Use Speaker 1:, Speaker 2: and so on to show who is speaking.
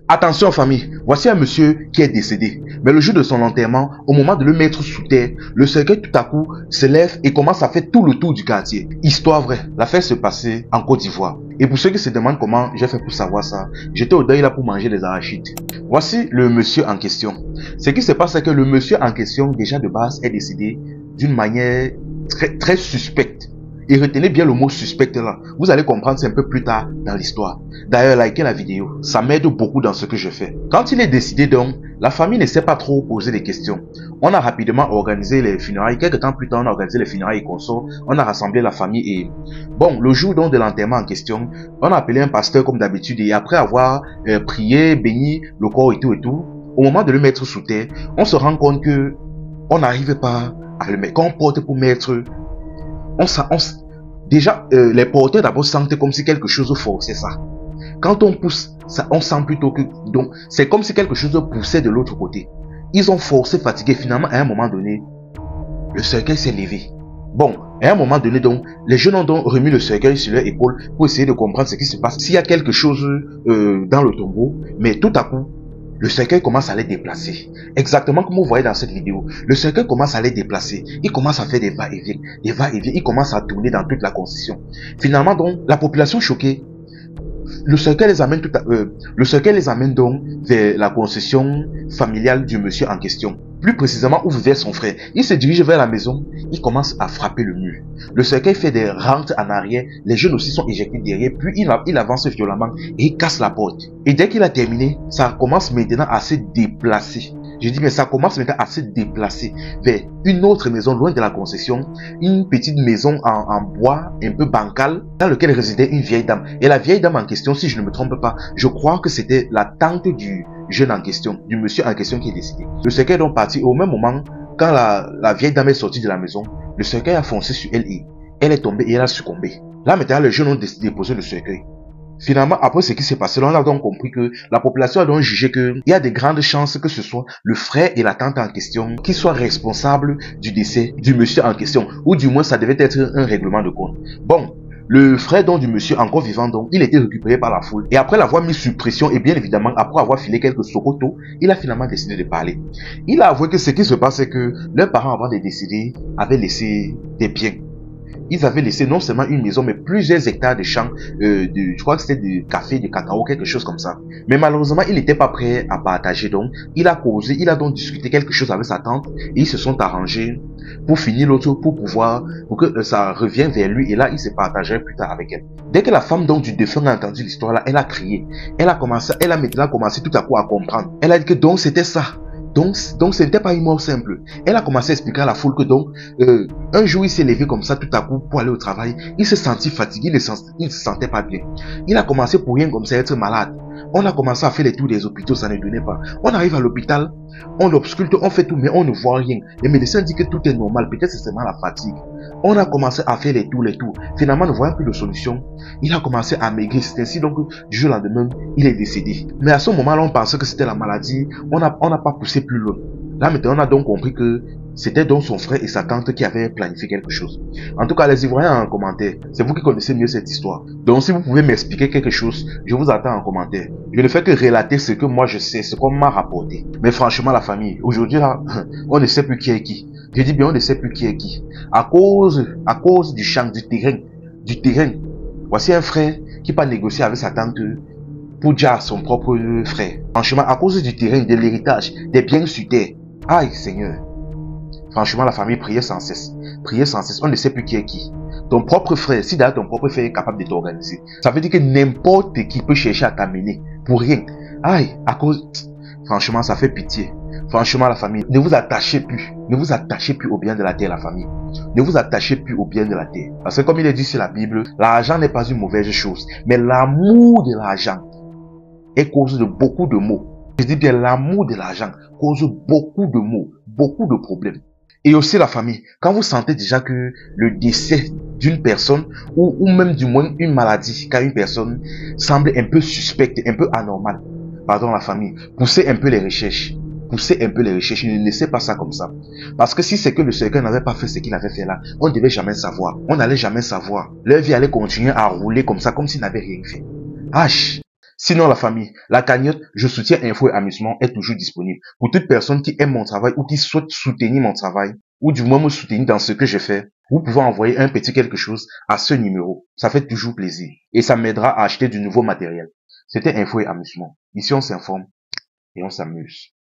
Speaker 1: Attention famille, voici un monsieur qui est décédé. Mais le jour de son enterrement, au moment de le mettre sous terre, le cercueil tout à coup se lève et commence à faire tout le tour du quartier. Histoire vraie, l'affaire se passait en Côte d'Ivoire. Et pour ceux qui se demandent comment j'ai fait pour savoir ça, j'étais au deuil là pour manger les arachides. Voici le monsieur en question. Ce qui se passe, c'est que le monsieur en question, déjà de base, est décédé d'une manière très suspecte. Et retenez bien le mot suspect là. Vous allez comprendre c'est un peu plus tard dans l'histoire. D'ailleurs, likez la vidéo. Ça m'aide beaucoup dans ce que je fais. Quand il est décidé donc, la famille ne s'est pas trop posé des questions. On a rapidement organisé les funérailles. Quelques temps plus tard, on a organisé les funérailles et consorts. On a rassemblé la famille et... Bon, le jour donc de l'enterrement en question, on a appelé un pasteur comme d'habitude et après avoir prié, béni le corps et tout, au moment de le mettre sous terre, on se rend compte que on n'arrive pas à le mettre. Quand on porte pour mettre... Déjà, les porteurs d'abord sentaient comme si quelque chose forçait ça. Quand on pousse, ça, on sent plutôt que... Donc, c'est comme si quelque chose poussait de l'autre côté. Ils ont forcé, fatigué. Finalement, à un moment donné, le cercueil s'est levé. Bon, à un moment donné, donc, les jeunes ont donc remis le cercueil sur leur épaule pour essayer de comprendre ce qui se passe. S'il y a quelque chose dans le tombeau, mais tout à coup, le cercueil commence à les déplacer. Exactement comme vous voyez dans cette vidéo. Le cercueil commence à les déplacer. Il commence à faire des va-et-vient. Des va-et-vient. Il commence à tourner dans toute la concession. Finalement, donc, la population choquée, le cercueil les amène donc vers la concession familiale du monsieur en question. Plus précisément où vivait son frère. Il se dirige vers la maison. Il commence à frapper le mur. Le cercueil fait des rentes en arrière. Les jeunes aussi sont éjectés derrière. Puis il avance violemment et il casse la porte. Et dès qu'il a terminé, ça commence maintenant à se déplacer. Je dis mais ça commence maintenant à se déplacer vers une autre maison loin de la concession. Une petite maison en bois un peu bancale dans laquelle résidait une vieille dame. Et la vieille dame en question, si je ne me trompe pas, je crois que c'était la tante du jeune en question, du monsieur en question qui est décédé. Le cercueil est donc parti au même moment. Quand la vieille dame est sortie de la maison, le cercueil a foncé sur elle et elle est tombée et elle a succombé. Là maintenant, les jeunes ont décidé de déposer le cercueil. Finalement, après ce qui s'est passé, on a donc compris que la population a donc jugé qu'il y a de grandes chances que ce soit le frère et la tante en question qui soient responsables du décès du monsieur en question. Ou du moins, ça devait être un règlement de compte. Bon, le frère donc du monsieur encore vivant, donc, il était récupéré par la foule. Et après l'avoir mis sous pression, et bien évidemment, après avoir filé quelques socotos, il a finalement décidé de parler. Il a avoué que ce qui se passe, c'est que leurs parents, avant de décéder, avaient laissé des biens. Ils avaient laissé non seulement une maison, mais plusieurs hectares de champs, je crois que c'était de café, de cacao, quelque chose comme ça. Mais malheureusement, il n'était pas prêt à partager. Donc, il a causé, il a donc discuté quelque chose avec sa tante et ils se sont arrangés pour finir l'autre, pour que ça revienne vers lui. Et là, il se partagerait plus tard avec elle. Dès que la femme donc du défunt a entendu l'histoire là, elle a crié. Elle a maintenant commencé tout à coup à comprendre. Elle a dit que donc c'était ça. Donc ce n'était pas une mort simple. Elle a commencé à expliquer à la foule que donc, un jour il s'est levé comme ça tout à coup pour aller au travail. Il se sentit fatigué, il ne se sentait pas bien. Il a commencé pour rien comme ça à être malade. On a commencé à faire les tours des hôpitaux, ça ne donnait pas. On arrive à l'hôpital, on l'obsculte, on fait tout, mais on ne voit rien. Les médecins disent que tout est normal, peut-être c'est seulement la fatigue. On a commencé à faire les tours. Finalement, ne voyant plus de solution, il a commencé à maigrir. C'est ainsi donc, du jour au lendemain, il est décédé. Mais à ce moment-là, on pensait que c'était la maladie. On n'a pas poussé plus loin. Là, maintenant, on a donc compris que c'était donc son frère et sa tante qui avaient planifié quelque chose. En tout cas, les Ivoiriens en commentaire, c'est vous qui connaissez mieux cette histoire. Donc, si vous pouvez m'expliquer quelque chose, je vous attends en commentaire. Je ne fais que relater ce que moi je sais, ce qu'on m'a rapporté. Mais franchement, la famille, aujourd'hui là, on ne sait plus qui est qui. Je dis bien, on ne sait plus qui est qui. À cause du champ, du terrain. Voici un frère qui pas négocier avec sa tante pour dire à son propre frère. Franchement, à cause du terrain, de l'héritage, des biens sur terre. Aïe, Seigneur. Franchement, la famille priait sans cesse. Priait sans cesse. On ne sait plus qui est qui. Ton propre frère, si d'ailleurs ton propre frère est capable de t'organiser, ça veut dire que n'importe qui peut chercher à t'amener pour rien. Aïe, à cause... Franchement, ça fait pitié. Franchement, la famille, ne vous attachez plus. Ne vous attachez plus au bien de la terre, la famille. Ne vous attachez plus au bien de la terre. Parce que comme il est dit sur la Bible, l'argent n'est pas une mauvaise chose. Mais l'amour de l'argent est cause de beaucoup de maux. Je dis bien, l'amour de l'argent cause beaucoup de maux, beaucoup de problèmes. Et aussi la famille, quand vous sentez déjà que le décès d'une personne, ou même du moins une maladie qu'a une personne, semble un peu suspecte, un peu anormale, pardon la famille, poussez un peu les recherches. Poussez un peu les recherches, ne laissez pas ça comme ça. Parce que si c'est que le cercueil n'avait pas fait ce qu'il avait fait là, on ne devait jamais savoir. On n'allait jamais savoir. Leur vie allait continuer à rouler comme ça, comme s'il n'avait rien fait. H. Sinon, la famille, la cagnotte, je soutiens Info et Amusement est toujours disponible. Pour toute personne qui aime mon travail ou qui souhaite soutenir mon travail, ou du moins me soutenir dans ce que je fais, vous pouvez envoyer un petit quelque chose à ce numéro. Ça fait toujours plaisir. Et ça m'aidera à acheter du nouveau matériel. C'était Info et Amusement. Ici, on s'informe et on s'amuse.